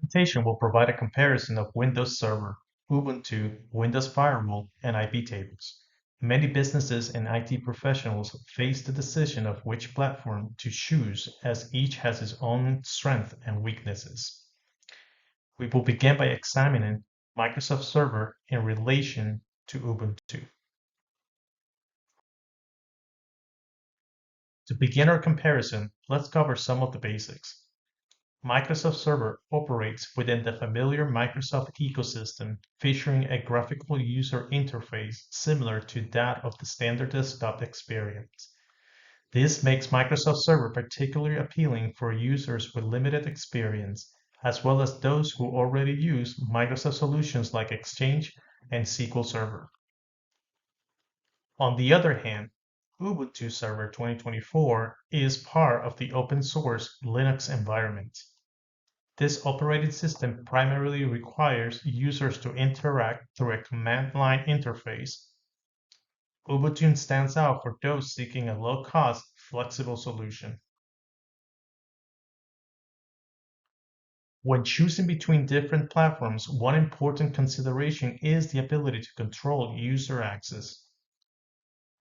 presentation will provide a comparison of Windows Server, Ubuntu, Windows Firewall, and IP tables. Many businesses and IT professionals face the decision of which platform to choose as each has its own strengths and weaknesses. We will begin by examining Microsoft Server in relation to Ubuntu. To begin our comparison, let's cover some of the basics. Microsoft Server operates within the familiar Microsoft ecosystem, featuring a graphical user interface similar to that of the standard desktop experience. This makes Microsoft Server particularly appealing for users with limited experience, as well as those who already use Microsoft solutions like Exchange and SQL Server. On the other hand, Ubuntu Server 2024 is part of the open source Linux environment. This operating system primarily requires users to interact through a command line interface. Ubuntu stands out for those seeking a low-cost, flexible solution. When choosing between different platforms, one important consideration is the ability to control user access.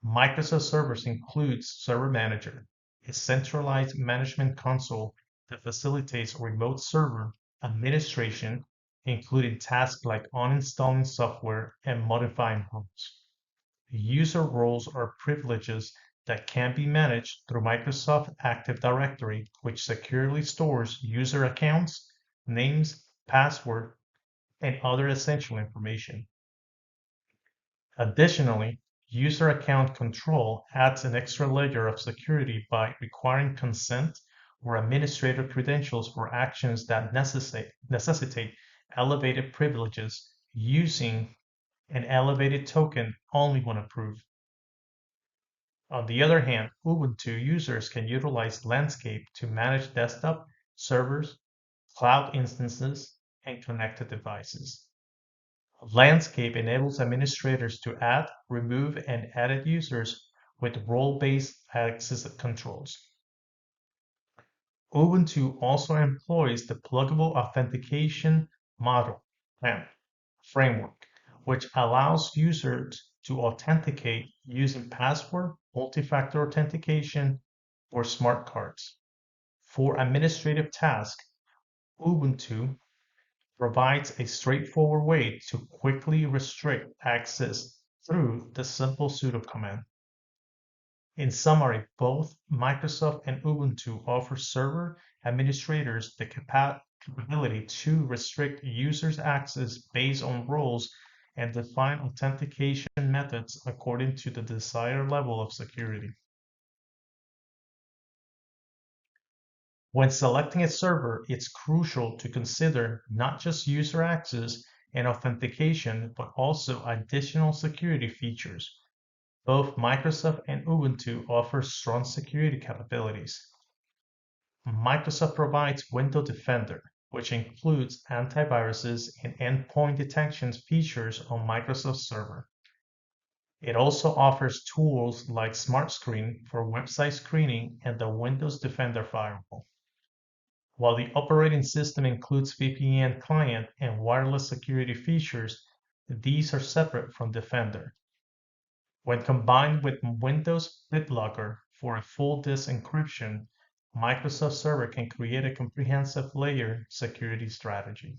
Microsoft Servers includes Server Manager, a centralized management console that facilitates remote server administration, including tasks like uninstalling software and modifying roles. User roles are privileges that can be managed through Microsoft Active Directory, which securely stores user accounts, names, password, and other essential information. Additionally, user account control adds an extra layer of security by requiring consent or administrator credentials for actions that necessitate elevated privileges using an elevated token only when approved. On the other hand, Ubuntu users can utilize Landscape to manage desktop, servers, cloud instances, and connected devices. Landscape enables administrators to add, remove, and edit users with role-based access controls. Ubuntu also employs the pluggable authentication model framework, which allows users to authenticate using password, multi-factor authentication, or smart cards. For administrative tasks, Ubuntu provides a straightforward way to quickly restrict access through the simple sudo command. In summary, both Microsoft and Ubuntu offer server administrators the capability to restrict users' access based on roles and define authentication methods according to the desired level of security. When selecting a server, it's crucial to consider not just user access and authentication, but also additional security features. Both Microsoft and Ubuntu offer strong security capabilities. Microsoft provides Windows Defender, which includes antiviruses and endpoint detection features on Microsoft Server. It also offers tools like Smart Screen for website screening and the Windows Defender firewall. While the operating system includes VPN client and wireless security features, these are separate from Defender. When combined with Windows BitLocker for a full disk encryption, Microsoft Server can create a comprehensive layered security strategy.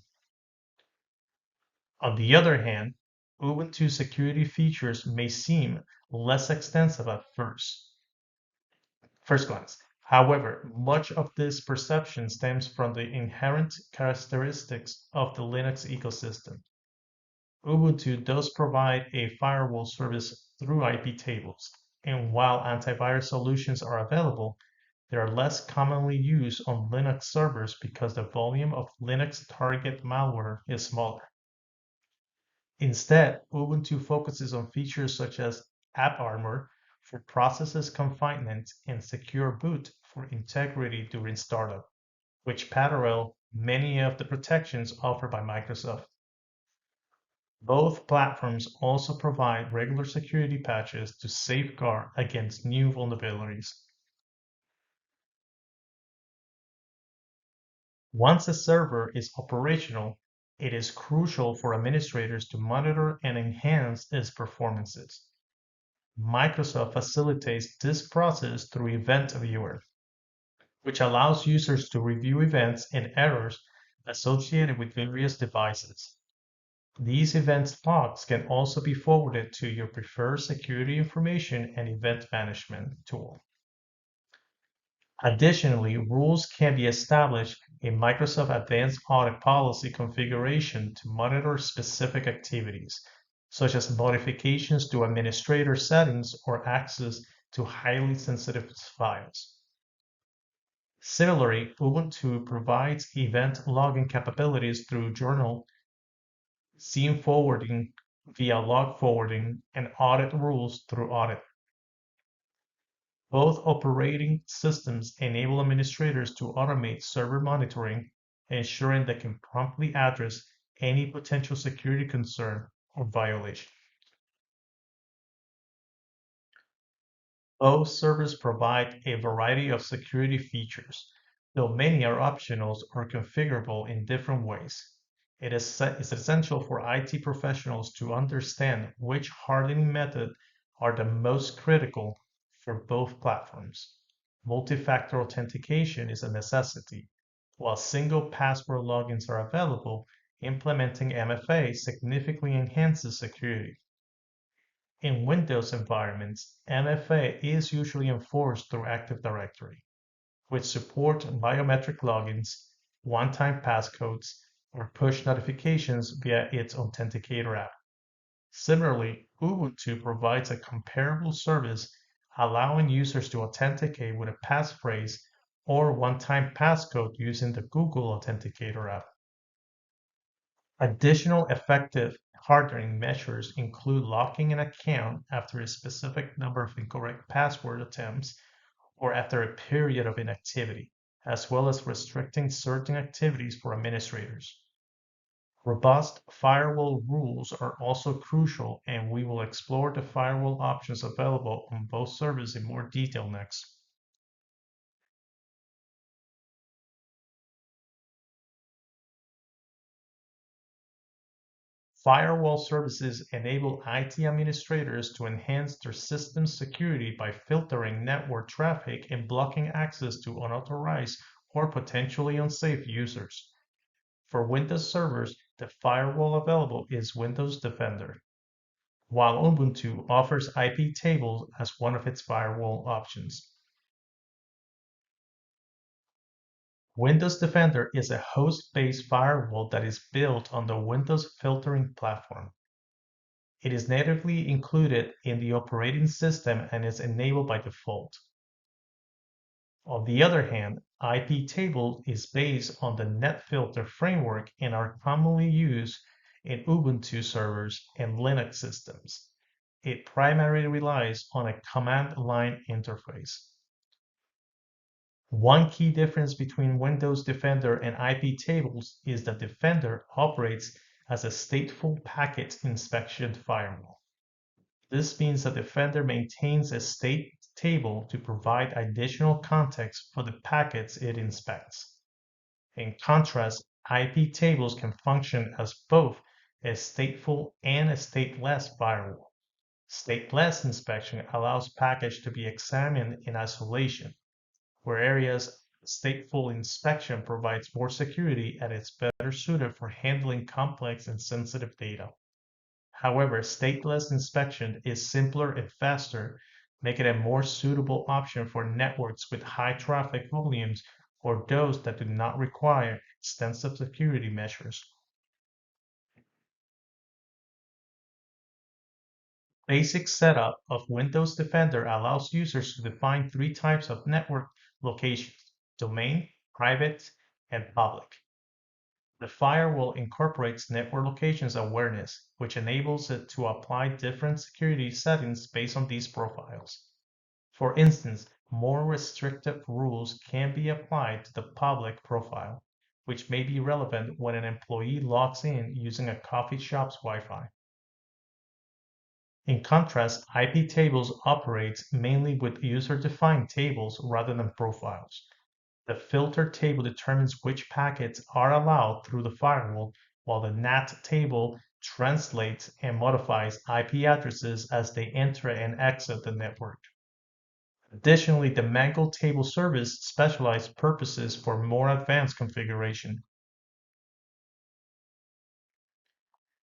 On the other hand, Ubuntu security features may seem less extensive at first glance. However, much of this perception stems from the inherent characteristics of the Linux ecosystem. Ubuntu does provide a firewall service through IP tables, and while antivirus solutions are available, they are less commonly used on Linux servers because the volume of Linux target malware is smaller. Instead, Ubuntu focuses on features such as AppArmor for processes confinement and Secure Boot for integrity during startup, which parallel many of the protections offered by Microsoft. Both platforms also provide regular security patches to safeguard against new vulnerabilities. Once a server is operational, it is crucial for administrators to monitor and enhance its performances. Microsoft facilitates this process through Event Viewer, which allows users to review events and errors associated with various devices. These events logs can also be forwarded to your preferred security information and event management tool. Additionally, rules can be established in Microsoft Advanced Audit Policy configuration to monitor specific activities, such as modifications to administrator settings or access to highly sensitive files. Similarly, Ubuntu provides event logging capabilities through journal, scene forwarding via log forwarding, and audit rules through audit. Both operating systems enable administrators to automate server monitoring, ensuring they can promptly address any potential security concern or violation. Both servers provide a variety of security features, though many are optional or configurable in different ways. It's essential for IT professionals to understand which hardening method are the most critical for both platforms. Multi-factor authentication is a necessity. While single password logins are available, implementing MFA significantly enhances security. In Windows environments, MFA is usually enforced through Active Directory, which support biometric logins, one-time passcodes, or push notifications via its Authenticator app. Similarly, Ubuntu provides a comparable service allowing users to authenticate with a passphrase or one-time passcode using the Google Authenticator app. Additional effective hardening measures include locking an account after a specific number of incorrect password attempts or after a period of inactivity, as well as restricting certain activities for administrators. Robust firewall rules are also crucial, and we will explore the firewall options available on both servers in more detail next. Firewall services enable IT administrators to enhance their system's security by filtering network traffic and blocking access to unauthorized or potentially unsafe users. For Windows servers, the firewall available is Windows Defender, while Ubuntu offers IP tables as one of its firewall options. Windows Defender is a host-based firewall that is built on the Windows filtering platform. It is natively included in the operating system and is enabled by default. On the other hand, iptable is based on the NetFilter framework and are commonly used in Ubuntu servers and Linux systems. It primarily relies on a command line interface. One key difference between Windows Defender and iptables is that Defender operates as a stateful packet inspection firewall. This means that Defender maintains a state table to provide additional context for the packets it inspects. In contrast, iptables can function as both a stateful and a stateless firewall. Stateless inspection allows packets to be examined in isolation, whereas stateful inspection provides more security and is better suited for handling complex and sensitive data. However, stateless inspection is simpler and faster, making it a more suitable option for networks with high traffic volumes or those that do not require extensive security measures. Basic setup of Windows Defender allows users to define three types of network locations: domain, private, and public. The firewall incorporates network locations awareness, which enables it to apply different security settings based on these profiles. For instance, more restrictive rules can be applied to the public profile, which may be relevant when an employee logs in using a coffee shop's Wi-Fi. In contrast, iptables operates mainly with user-defined tables rather than profiles. The filter table determines which packets are allowed through the firewall, while the NAT table translates and modifies IP addresses as they enter and exit the network. Additionally, the Mango table service specialized purposes for more advanced configuration.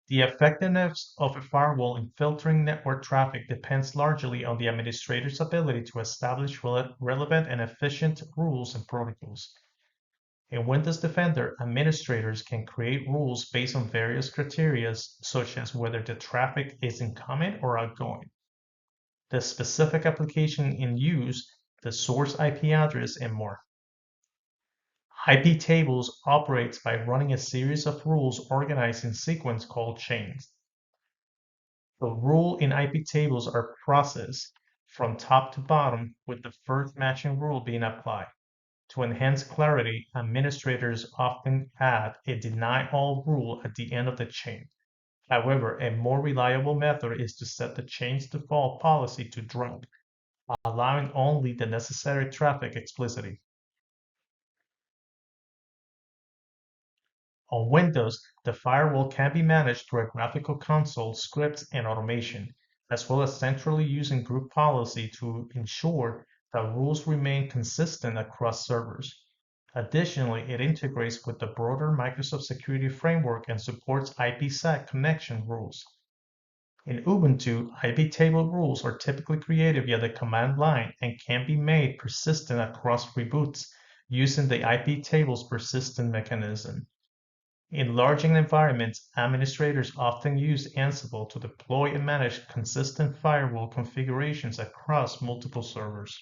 The effectiveness of a firewall in filtering network traffic depends largely on the administrator's ability to establish relevant and efficient rules and protocols. In Windows Defender, administrators can create rules based on various criteria, such as whether the traffic is incoming or outgoing, the specific application in use, the source IP address, and more. IP tables operates by running a series of rules organized in sequence called chains. The rule in IP tables are processed from top to bottom, with the first matching rule being applied. To enhance clarity, administrators often add a deny all rule at the end of the chain. However, a more reliable method is to set the chain's default policy to drop, allowing only the necessary traffic explicitly. On Windows, the firewall can be managed through a graphical console, scripts, and automation, as well as centrally using group policy to ensure that rules remain consistent across servers. Additionally, it integrates with the broader Microsoft Security Framework and supports IPsec connection rules. In Ubuntu, IP table rules are typically created via the command line and can be made persistent across reboots using the IP tables persistent mechanism. In large environments, administrators often use Ansible to deploy and manage consistent firewall configurations across multiple servers.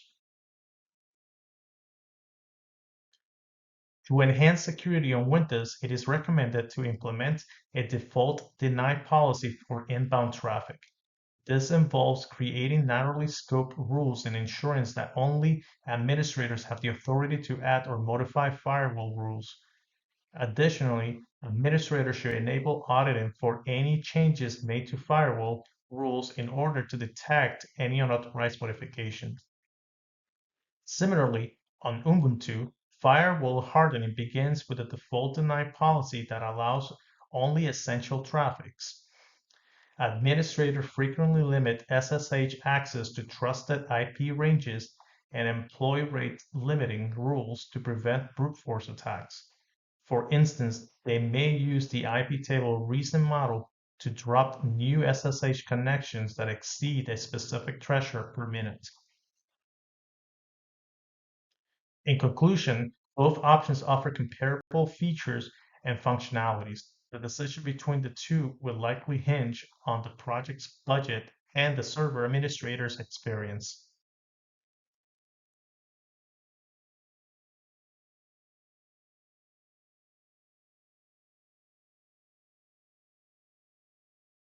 To enhance security on Windows, it is recommended to implement a default deny policy for inbound traffic. This involves creating narrowly scoped rules and ensuring that only administrators have the authority to add or modify firewall rules. Additionally, administrators should enable auditing for any changes made to firewall rules in order to detect any unauthorized modifications. Similarly, on Ubuntu, firewall hardening begins with a default deny policy that allows only essential traffics. Administrators frequently limit SSH access to trusted IP ranges and employ rate limiting rules to prevent brute force attacks. For instance, they may use the IP table reason model to drop new SSH connections that exceed a specific threshold per minute. In conclusion, both options offer comparable features and functionalities. The decision between the two will likely hinge on the project's budget and the server administrator's experience.